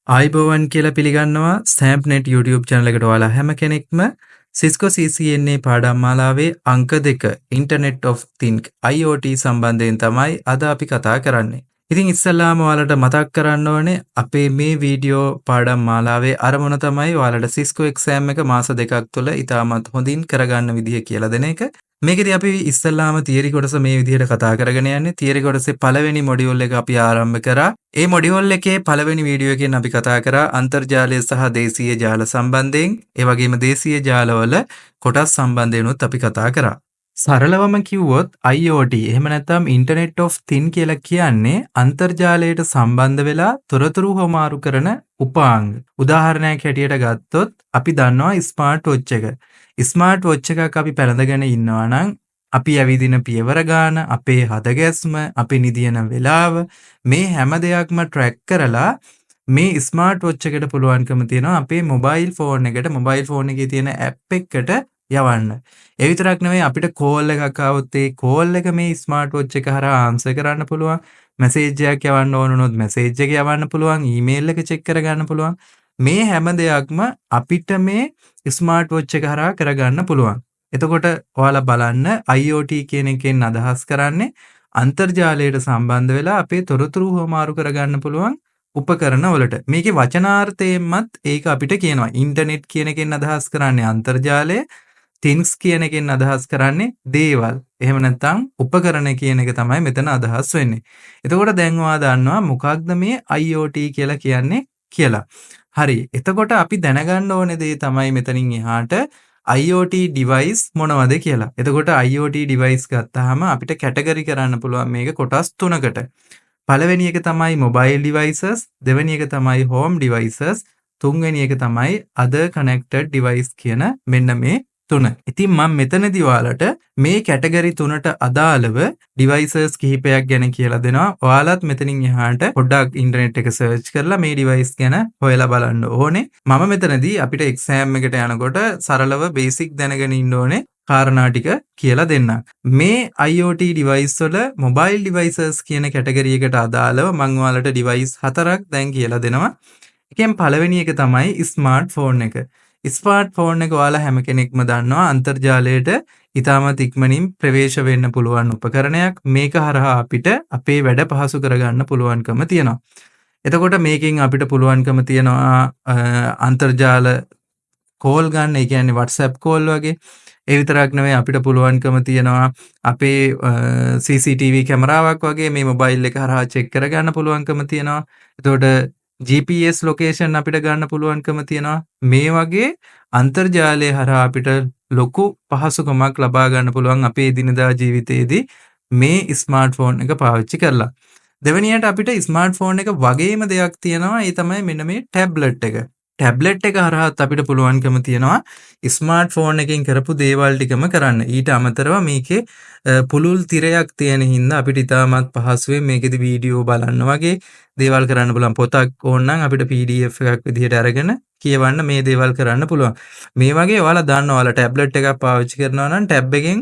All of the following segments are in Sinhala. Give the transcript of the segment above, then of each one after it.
ආයිබෝවන් කියලා පිළිගන්නවා ස්ටෑම්ප්නෙට් YouTube channel එකට ඔයාලා හැම කෙනෙක්ම Cisco CCNA පාඩම් මාලාවේ අංක 2 Internet of Things IoT සම්බන්ධයෙන් තමයි අද අපි කතා කරන්නේ. ඉතින් ඉස්සෙල්ලාම ඔයාලට මතක් කරන්න ඕනේ අපේ මේ වීඩියෝ පාඩම් මාලාවේ අරමුණ තමයි ඔයාලට Cisco exam එක මාස දෙකක් තුළ ඉතාමත් හොඳින් කරගන්න විදිය කියලා දෙන එක. මේකදී අපි ඉස්සෙල්ලාම තියරි කොටස මේ විදිහට කතා කරගෙන යන්නේ. තියරි කොටසේ පළවෙනි මොඩියුල් එක අපි ආරම්භ කරා. ඒ මොඩියුල් එකේ පළවෙනි වීඩියෝ එකෙන් අපි කතා කරා අන්තර්ජාලය සහ දේශීය ජාල සම්බන්ධයෙන්. ඒ වගේම දේශීය ජාලවල කොටස් සම්බන්ධයෙන්ුත් අපි කතා කරා. සරලවම කිව්වොත් IoT එහෙම නැත්නම් Internet of Things කියලා කියන්නේ අන්තර්ජාලයට සම්බන්ධ වෙලා තොරතුරු හොමාරු කරන උපාංග. උදාහරණයක් හැටියට ගත්තොත් අපි දන්නවා ස්මාර්ට් වොච් එක. ස්මාර්ට් වොච් එකක් අපි පැළඳගෙන ඉන්නවා නම් අපි ඇවිදින පියවර ගාන, අපේ හදගැස්ම, අපි නිදින වෙලාව මේ හැම දෙයක්ම ට්‍රැක් කරලා මේ ස්මාර්ට් වොච් එකට පුළුවන්කම තියෙනවා අපේ මොබයිල් ෆෝන් එකට මොබයිල් ෆෝන් එකේ තියෙන ඇප් එකකට යවන්න. ඒ විතරක් නෙවෙයි අපිට කෝල් එකක් ආවොත් ඒ කෝල් එක මේ ස්මාර්ට් වොච් එක හරහා ආන්සර් කරන්න පුළුවන්. මැසේජ් එකක් යවන්න ඕන වුණොත් මැසේජ් එක යවන්න පුළුවන්. ඊමේල් එක චෙක් කරගන්න පුළුවන්. මේ හැම දෙයක්ම අපිට මේ ස්මාර්ට් වොච් එක හරහා කරගන්න පුළුවන්. එතකොට ඔයාලා බලන්න IoT කියන එකෙන් අදහස් කරන්නේ අන්තර්ජාලයට සම්බන්ධ වෙලා අපේ තොරතුරු හොමාරු කරගන්න පුළුවන් උපකරණ වලට. මේකේ වචනාර්ථයෙන්මත් ඒක අපිට කියනවා. ඉන්ටර්නෙට් කියන එකෙන් අදහස් කරන්නේ අන්තර්ජාලය. things කියන එකෙන් අදහස් කරන්නේ දේවල්. එහෙම නැත්නම් උපකරණ කියන එක තමයි මෙතන අදහස් වෙන්නේ. එතකොට දැන් ඔයා දන්නවා මොකක්ද මේ IoT කියලා කියන්නේ කියලා. හරි. එතකොට අපි දැනගන්න ඕනේ දේ තමයි මෙතනින් එහාට IoT device මොනවද කියලා. එතකොට IoT device ගත්තාම අපිට කැටගරි කරන්න පුළුවන් මේක කොටස් තුනකට. පළවෙනි එක තමයි mobile devices, දෙවෙනි එක තමයි home devices, තුන්වෙනි එක තමයි other connected device කියන මෙන්න මේ තුන. ඉතින් මම මෙතනදී ඔයාලට මේ කැටගරි තුනට අදාළව devices කිහිපයක් ගැන කියලා දෙනවා. ඔයාලත් මෙතනින් එහාට පොඩ්ඩක් ඉන්ටර්නෙට් එක සර්ච් කරලා මේ device ගැන හොයලා බලන්න ඕනේ. මම මෙතනදී අපිට exam එකට යනකොට සරලව basic දැනගෙන ඉන්න ඕනේ කාරණා ටික කියලා දෙන්නම්. මේ IoT device වල mobile devices කියන කැටගරි එකට අදාළව මම ඔයාලට device හතරක් දැන් කියලා දෙනවා. එකෙන් පළවෙනි එක තමයි smartphone එක. ස්මාර්ට්ෆෝන් එක ඔයාලා හැම කෙනෙක්ම දන්නවා අන්තර්ජාලයට ඉතාමත් ඉක්මනින් ප්‍රවේශ වෙන්න පුළුවන් උපකරණයක්. මේක හරහා අපිට අපේ වැඩ පහසු කරගන්න පුළුවන්කම තියෙනවා. එතකොට මේකෙන් අපිට පුළුවන්කම තියෙනවා අන්තර්ජාල කෝල් ගන්න. ඒ කියන්නේ WhatsApp කෝල් වගේ. ඒ විතරක් නෙවෙයි අපිට පුළුවන්කම තියෙනවා අපේ CCTV කැමරාවක් වගේ මේ මොබයිල් එක හරහා චෙක් කරගන්න පුළුවන්කම තියෙනවා. එතකොට GPS ලොකේෂන් අපිට ගන්න පුළුවන්කම තියෙනවා. මේ වගේ අන්තර්ජාලය හරහා අපිට ලොකු පහසුකමක් ලබා ගන්න පුළුවන් අපේ එදිනදා ජීවිතයේදී මේ ස්මාර්ට්ෆෝන් එක පාවිච්චි කරලා. දෙවෙනියට අපිට ස්මාර්ට්ෆෝන් එක වගේම දෙයක් තියෙනවා. ඒ තමයි මෙන්න මේ ටැබ්ලට් එක. ටැබ්ලට් එක හරහාත් අපිට පුළුවන්කම තියෙනවා ස්මාර්ට්ෆෝන් එකෙන් කරපු දේවල් ටිකම කරන්න. ඊට අමතරව මේකේ පුළුල් තිරයක් තියෙන හින්දා අපිට ඉතාමත් පහසුවෙන් මේකෙදි වීඩියෝ බලන්න වගේ දේවල් කරන්න පුළුවන්. පොතක් ඕන නම් අපිට PDF එකක් විදිහට අරගෙන කියවන්න මේ දේවල් කරන්න පුළුවන්. මේ වගේ ඔයාලා දන්නවා ඔයාලා ටැබ්ලට් එකක් පාවිච්චි කරනවා නම් ටැබ් එකෙන්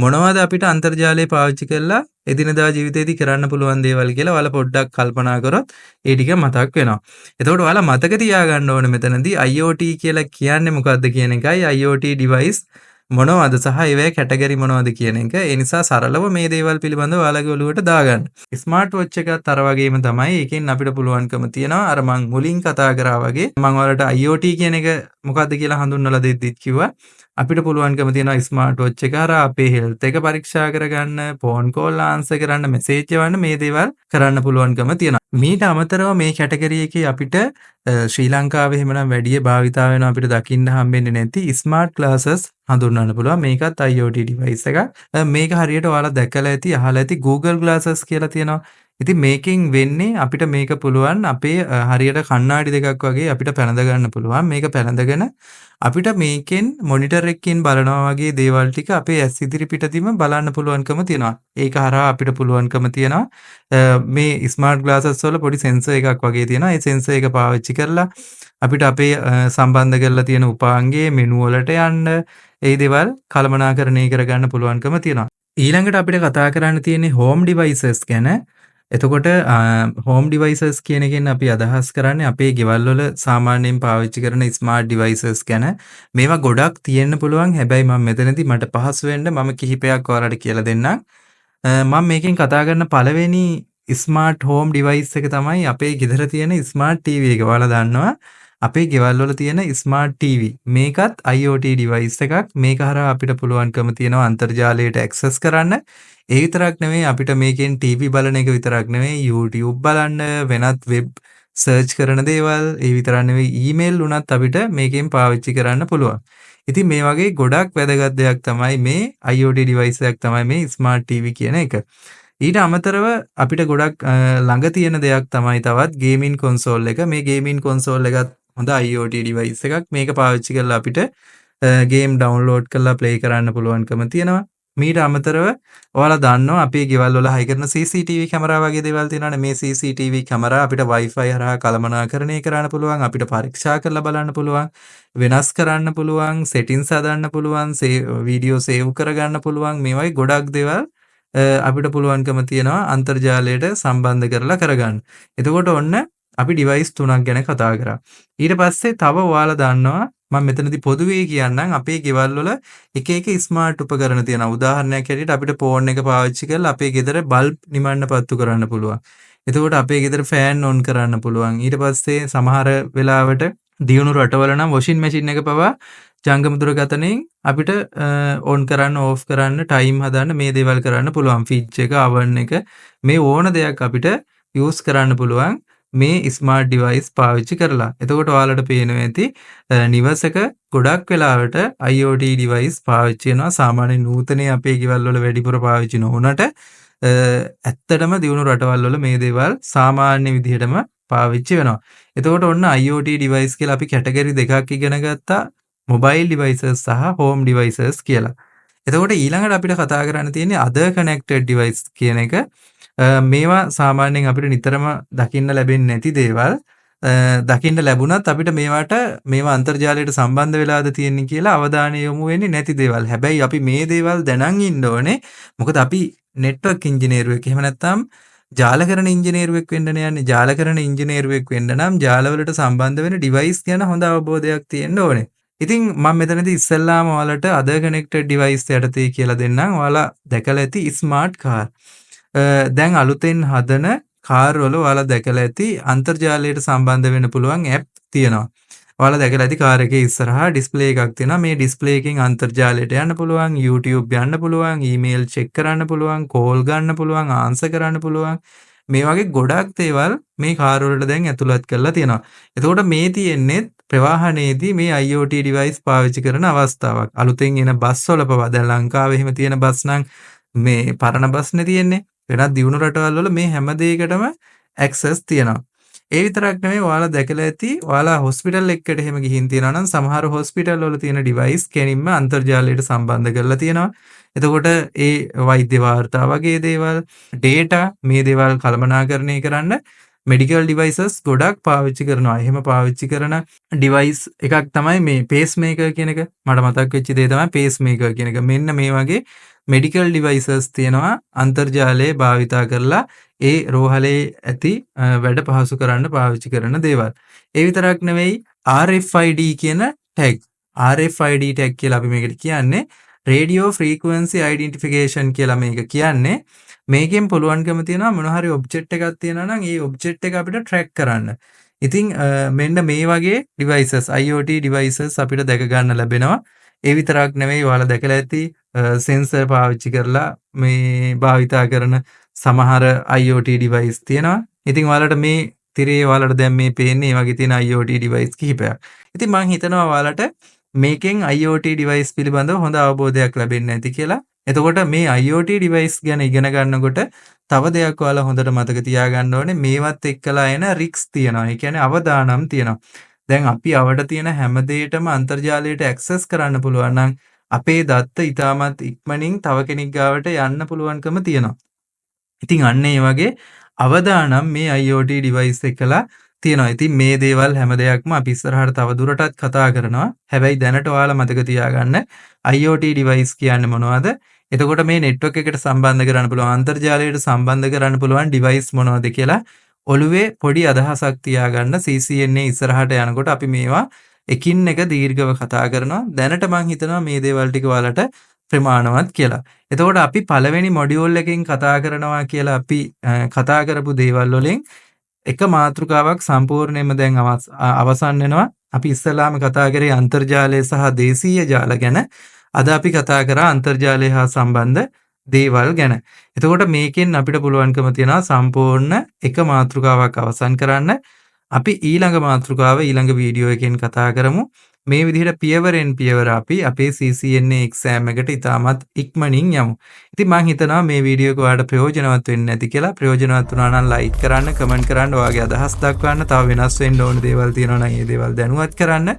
මොනවද අපිට අන්තර්ජාලය පාවිච්චි කරලා එදිනදා ජීවිතේදී කරන්න පුළුවන් දේවල් කියලා ඔයාලා පොඩ්ඩක් කල්පනා කරොත් ඒ ටික මතක් වෙනවා. එතකොට ඔයාලා මතක තියාගන්න ඕනේ මෙතනදී IoT කියලා කියන්නේ මොකක්ද කියන එකයි IoT device මොනවද සහ ඒවැ කැටගරි මොනවද කියන එක. ඒ නිසා සරලව මේ දේවල් පිළිබඳව ඔයාලගේ ඔළුවට දාගන්න. ස්මාර්ට් වොච් එකත් අර වගේම තමයි. ඒකෙන් අපිට පුළුවන්කම තියෙනවා අර මං මුලින් කතා කරා වගේ මං ඔයාලට IoT කියන එක මොකක්ද කියලා හඳුන්වලා දෙද්දිත් කිව්වා. අපිට පුළුවන්කම තියෙනවා ස්මාර්ට් වොච් එක හරහා අපේ හෙල්ත් එක පරීක්ෂා කරගන්න, ෆෝන් කෝල් ආන්සර් කරන්න, මෙසේජ් යවන්න මේ දේවල් කරන්න පුළුවන්කම තියෙනවා. මීට අමතරව මේ කැටගරි එකේ අපිට ශ්‍රී ලංකාවේ එහෙමනම් වැඩි භාවිතා වෙනවා අපිට දකින්න හම්බෙන්නේ නැති ස්මාර්ට් ග්ලාසස් හඳුන්වන්න පුළුවන්. මේකත් IoT device එකක්. මේක හරියට ඔයාලා දැකලා ඇති, අහලා ඇති Google glasses කියලා තියෙනවා. ඉතින් මේකෙන් වෙන්නේ අපිට මේක පුළුවන් අපේ හරියට කණ්ණාඩි දෙකක් වගේ අපිට පැනඳ ගන්න පුළුවන්. මේක පැනඳගෙන අපිට මේකෙන් මොනිටර් එකකින් බලනවා වගේ දේවල් ටික අපේ ඇස් ඉදිරි පිටදීම බලන්න පුළුවන්කම තියෙනවා. ඒක හරහා අපිට පුළුවන්කම තියෙනවා මේ ස්මාර්ට් ග්ලාසස් වල පොඩි සෙන්සර් එකක් වගේ තියෙනවා. ඒ සෙන්සර් එක පාවිච්චි කරලා අපිට අපේ සම්බන්ධ කරලා තියෙන උපාංගයේ මෙනු වලට යන්න ඒ දේවල් කළමනාකරණය කරගන්න පුළුවන්කම තියෙනවා. ඊළඟට අපිට කතා කරන්න තියෙන්නේ home devices ගැන. එතකොට හෝම් ඩිවයිසස් කියන එකෙන් අපි අදහස් කරන්නේ අපේ ගෙවල් වල සාමාන්‍යයෙන් පාවිච්චි කරන ස්මාර්ට් ඩිවයිසස් ගැන. මේවා ගොඩක් තියෙන්න පුළුවන්. හැබැයි මම මෙතනදී මට පහසු වෙන්න මම කිහිපයක් ඔයාලට කියලා දෙන්නම්. මම මේකෙන් කතා කරන පළවෙනි ස්මාර්ට් හෝම් ඩිවයිස් එක තමයි අපේ ගෙදර තියෙන ස්මාර්ට් ටීවී එක. ඔයාලා දන්නවා අපේ ගෙවල් වල තියෙන ස්මාර්ට් ටීවී. මේකත් IoT ඩිවයිස් එකක්. මේක හරහා අපිට පුළුවන්කම තියෙනවා අන්තර්ජාලයට ඇක්සස් කරන්න. ඒ විතරක් නෙමෙයි අපිට මේකෙන් ටීවී බලන එක විතරක් නෙමෙයි YouTube බලන්න වෙනත් වෙබ් සර්ච් කරන දේවල් ඒ විතරක් නෙමෙයි ඊමේල් උනත් අපිට මේකෙන් පාවිච්චි කරන්න පුළුවන්. ඉතින් මේ වගේ ගොඩක් වැදගත් දෙයක් තමයි මේ IoT ඩිවයිස් එකක් තමයි මේ ස්මාර්ට් ටීවී කියන එක. ඊට අමතරව අපිට ගොඩක් ළඟ තියෙන දෙයක් තමයි තවත් ගේමින් කොන්සෝල් එක. මේ ගේමින් කොන්සෝල් එකත් හොඳ IoT ඩිවයිස් එකක්. මේක පාවිච්චි කරලා අපිට ගේම් ඩවුන්ලෝඩ් කරලා ප්ලේ කරන්න පුළුවන්කම තියෙනවා. මීට අමතරව ඔයාලා දන්නවා අපේ ගෙවල් වල හයි කරන CCTV කැමරා වගේ දේවල් තියෙනවානේ. මේ CCTV කැමරා අපිට Wi-Fi හරහා කළමනාකරණය කරන්න පුළුවන්, අපිට පරීක්ෂා කරලා බලන්න පුළුවන්, වෙනස් කරන්න පුළුවන්, settings හදන්න පුළුවන්, වීඩියෝ සේව් කරගන්න පුළුවන්. මේ වගේ ගොඩක් දේවල් අපිට පුළුවන්කම තියෙනවා අන්තර්ජාලයට සම්බන්ධ කරලා කරගන්න. එතකොට ඔන්න අපි ඩිවයිස් 3ක් ගැන කතා කරා. ඊට පස්සේ තව ඔයාලා දන්නවා මම මෙතනදී පොදුවේ කියන්නම් අපේ ගෙවල් වල එක එක ස්මාර්ට් උපකරණ තියෙනවා. උදාහරණයක් හැටියට අපිට ෆෝන් එක පාවිච්චි කරලා අපේ ගෙදර බල්බ් නිමන්න පත්තු කරන්න පුළුවන්. එතකොට අපේ ගෙදර ෆෑන් ඔන් කරන්න පුළුවන්. ඊට පස්සේ සමහර වෙලාවට දියුණු රටවල නම් වොෂින් මැෂින් එක පවා ජංගම දුරකථනයෙන් අපිට ඔන් කරන්න ඕෆ් කරන්න ටයිම් හදන්න මේ දේවල් කරන්න පුළුවන්. ෆ්‍රිජ් එක, oven එක මේ ඕන දෙයක් අපිට යූස් කරන්න පුළුවන්. මේ ස්මාර්ට් ඩිවයිස් පාවිච්චි කරලා. එතකොට ඔයාලට පේනවා ඇති නිවසක ගොඩක් වෙලාවට IoT ඩිවයිස් පාවිච්චි කරනවා. සාමාන්‍ය නූතනයේ අපේ ගෙවල් වල වැඩිපුර පාවිච්චි නොවුනට ඇත්තටම දියුණු රටවල් වල මේ දේවල් සාමාන්‍ය විදිහටම පාවිච්චි වෙනවා. එතකොට ඔන්න IoT ඩිවයිස් කියලා අපි කැටගරි දෙකක් ඉගෙන ගත්තා. මොබයිල් ඩිවයිසස් සහ හෝම් ඩිවයිසස් කියලා. එතකොට ඊළඟට අපිට කතා කරන්න තියෙන්නේ other connected device කියන එක. මේවා සාමාන්‍යයෙන් අපිට නිතරම දකින්න ලැබෙන්නේ නැති දේවල්. දකින්න ලැබුණත් අපිට මේවා අන්තර්ජාලයට සම්බන්ධ වෙලාද තියෙන්නේ කියලා අවධානය යොමු වෙන්නේ නැති දේවල්. හැබැයි අපි මේ දේවල් දැනන් ඉන්න ඕනේ. මොකද අපි නෙට්වර්ක් ඉංජිනේරුවෙක් එහෙම නැත්නම් ජාලකරණ ඉංජිනේරුවෙක් වෙන්න යන්නේ. ජාලකරණ ඉංජිනේරුවෙක් වෙන්න නම් ජාලවලට සම්බන්ධ වෙන ඩිවයිස් ගැන හොඳ අවබෝධයක් තියෙන්න ඕනේ. ඉතින් මම මෙතනදී ඉස්සෙල්ලාම ඔයාලට other connected device යටතේ කියලා දෙන්නම්. ඔයාලා දැකලා ඇති ස්මාර්ට් කාර්. දැන් අලුතෙන් හදන කාර් වල ඔයාලා දැකලා ඇති අන්තර්ජාලයට සම්බන්ධ වෙන්න පුළුවන් ඇප් තියෙනවා. ඔයාලා දැකලා ඇති කාර් එකේ ඉස්සරහා ඩිස්ප්ලේ එකක් තියෙනවා. මේ ඩිස්ප්ලේ එකෙන් අන්තර්ජාලයට යන්න පුළුවන්, YouTube යන්න පුළුවන්, ඊමේල් චෙක් කරන්න පුළුවන්, කෝල් ගන්න පුළුවන්, ආන්සර් කරන්න පුළුවන්. මේ වගේ ගොඩක් දේවල් මේ කාර් වලට දැන් ඇතුළත් කරලා තියෙනවා. එතකොට මේ තියෙන්නේ ප්‍රවාහනයේදී මේ IoT device පාවිච්චි කරන අවස්ථාවක්. අලුතෙන් එන බස් වල පවා දැන් ලංකාවේ එහෙම තියෙන බස් නම් මේ පරණ බස්නේ තියෙන්නේ. වෙනත් දියුණු රටවල් වල මේ හැම දෙයකටම access තියෙනවා. ඒ විතරක් නෙමෙයි ඔයාලා දැකලා ඇති ඔයාලා හොස්පිටල් එකකට එහෙම ගිහින් තියනවා නම් සමහර හොස්පිටල් වල තියෙන ඩිවයිස් කෙනින්ම අන්තර්ජාලයට සම්බන්ධ කරලා තියෙනවා. එතකොට ඒ වෛද්‍ය වාර්තා වගේ දේවල්, data මේ දේවල් කළමනාකරණය කරන්න මෙඩිකල් ඩිවයිසස් ගොඩක් පාවිච්චි කරනවා. එහෙම පාවිච්චි කරන ඩිවයිස් එකක් තමයි මේ පේස්මේකර් කියන එක. මට මතක් වෙච්ච දේ තමයි පේස්මේකර් කියන එක. මෙන්න මේ වගේ මෙඩිකල් ඩිවයිසස් තියෙනවා අන්තර්ජාලය භාවිතා කරලා ඒ රෝහලේ ඇති වැඩ පහසු කරන්න පාවිච්චි කරන දේවල්. ඒ විතරක් නෙවෙයි RFID කියන ටැග්. RFID ටැග් කියලා අපි මේකට කියන්නේ Radio Frequency Identification කියලා මේක කියන්නේ. මේකෙන් පුළුවන්කම තියෙනවා මොන හරි ඔබ්ජෙක්ට් එකක් තියෙනවා නම් ඒ ඔබ්ජෙක්ට් එක අපිට ට්‍රැක් කරන්න. ඉතින් මෙන්න මේ වගේ devices IoT devices අපිට දැක ගන්න ලැබෙනවා. ඒ විතරක් නෙවෙයි ඔයාලා දැකලා ඇති sensor පාවිච්චි කරලා මේ භාවිතා කරන සමහර IoT device තියෙනවා. ඉතින් ඔයාලට මේ තිරේ ඔයාලට දැන් මේ පේන්නේ මේ වගේ තියෙන IoT device කිහිපයක්. ඉතින් මම හිතනවා ඔයාලට මේකෙන් IoT device පිළිබඳව හොඳ අවබෝධයක් ලැබෙන්න ඇති කියලා. එතකොට මේ IoT device ගැන ඉගෙන ගන්නකොට තව දෙයක් ඔයාලා හොඳට මතක තියාගන්න ඕනේ මේවත් එක්කලා එන රිස්ක් තියෙනවා. ඒ කියන්නේ අවදානම් තියෙනවා. දැන් අපි අවට තියෙන හැම දෙයකටම අන්තර්ජාලයට ඇක්සස් කරන්න පුළුවන් නම් අපේ දත්ත ඉතාමත් ඉක්මනින් තව කෙනෙක් ගාවට යන්න පුළුවන්කම තියෙනවා. ඉතින් අන්න ඒ වගේ අවදානම් මේ IoT device එකලා තියෙනවා. ඉතින් මේ දේවල් හැම දෙයක්ම අපි ඉස්සරහට තව දුරටත් කතා කරනවා. හැබැයි දැනට ඔයාලා මතක තියාගන්න IoT device කියන්නේ මොනවද? එතකොට මේ නෙට්වර්ක් එකට සම්බන්ධ කරන්න පුළුවන් අන්තර්ජාලයට සම්බන්ධ කරන්න පුළුවන් ඩිවයිස් මොනවද කියලා ඔළුවේ පොඩි අදහසක් තියාගන්න CCNA ඉස්සරහට යනකොට අපි මේවා එකින් එක දීර්ඝව කතා කරනවා. දැනට මම හිතනවා මේ දේවල් ටික ඔයාලට ප්‍රමාණවත් කියලා. එතකොට අපි පළවෙනි මොඩියුල් එකෙන් කතා කරනවා කියලා අපි කතා කරපු දේවල් වලින් එක මාතෘකාවක් සම්පූර්ණයෙන්ම දැන් අවසන් වෙනවා. අපි ඉස්සලාම කතා කරේ අන්තර්ජාලය සහ දේශීය ජාල ගැන. අද අපි කතා කරා අන්තර්ජාලය හා සම්බන්ධ දේවල් ගැන. එතකොට මේකෙන් අපිට පුළුවන්කම තියෙනවා සම්පූර්ණ එක මාතෘකාවක් අවසන් කරන්න. අපි ඊළඟ මාතෘකාව ඊළඟ වීඩියෝ එකෙන් කතා කරමු. මේ විදිහට පියවරෙන් පියවර අපි අපේ CCNA එක්සෑම් එකට ඉතාමත් ඉක්මනින් යමු. ඉතින් මම හිතනවා මේ වීඩියෝ එක ඔයාලට ප්‍රයෝජනවත් වෙන්නේ නැති කියලා. ප්‍රයෝජනවත් වුණා නම් ලයික් කරන්න, කමෙන්ට් කරන්න, ඔයාගේ අදහස් දක්වන්න. තව වෙනස් වෙන්න ඕන දේවල් තියෙනවා නම් ඒ දේවල් දැනුවත් කරන්න.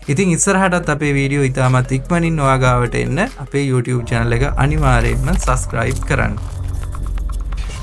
ඉතින් ඉස්සරහටත් අපේ වීඩියෝ ඉතාමත් ඉක්මනින් ඔයා ගාවට එන්න අපේ YouTube channel එක අනිවාර්යයෙන්ම subscribe කරන්න.